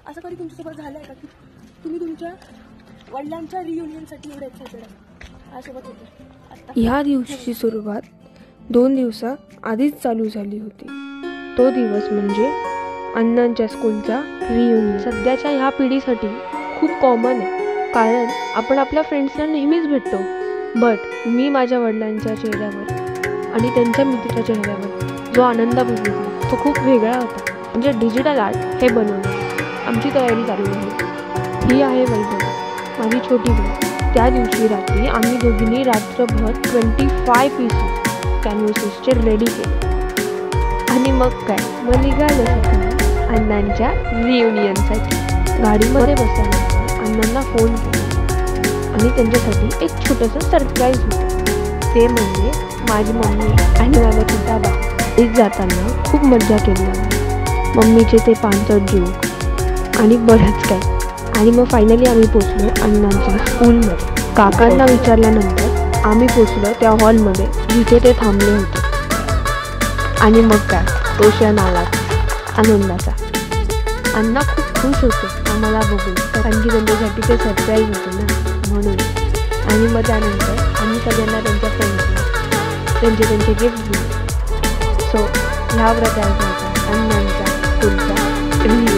असं कधी तुमच्यासोबत झालं आहे का की तुम्ही तुमच्या वडिलांच्या रियुनियनसाठी एवढे एक्सायटेड आहे? माझ्यासोबत होतं. ह्या दिवशीची सुरुवात 2 दिवसा आधीच चालू झाली होती. तो दिवस म्हणजे अण्णांच्या स्कूलचा रियुनियन. सध्याच्या ह्या पिढीसाठी खूप कॉमन आहे, कारण आपण आपल्या फ्रेंड्सला नेहमीच भेटतो. बट मी माझ्या वडिलांच्या चेहऱ्यावर आणि त्यांच्या मित्राच्या चेहऱ्यावर जो आनंद बघितला तो खूप वेगळा होता. म्हणजे डिजिटल आर्ट हे बनवलं. आमची तयारी चालू आहे. ही आहे वैभव, माझी छोटी बहीण. त्या दिवशी रात्री आम्ही दोघींनी रात्रभर 25 पीसेस कॅनव्हसेसचे रेडी केले. आणि मग काय, मग निघालो सकाळी अण्णांच्या रियुनियनसाठी. गाडीमध्ये बसल्यानंतर अण्णांना फोन केला आणि त्यांच्यासाठी एक छोटंसं सरप्राईज होतं. ते म्हणजे माझी मम्मी आणि माझा छोटा भाऊ. एक जाताना खूप मज्जा केली आम्ही. मम्मीचे ते पांचट जोक आणि बरंच काय. आणि मग फायनली आम्ही पोचलो अण्णांच्या स्कूलमध्ये. काकांना विचारल्यानंतर आम्ही पोचलो त्या हॉलमध्ये जिथे ते थांबले होते. आणि मग काय, तो क्षण आला आनंदाचा. अण्णा खूप खुश होते आम्हाला बघून, कारण की त्यांच्यासाठी ते सरप्राईज होते ना, म्हणून. आणि मग त्यानंतर आम्ही सगळ्यांना त्यांच्या फ्रेंड्सला त्यांचे गिफ्ट दिले. सो ह्या प्रकारचा अण्णांचा स्कूलचा रिव्ह्यू.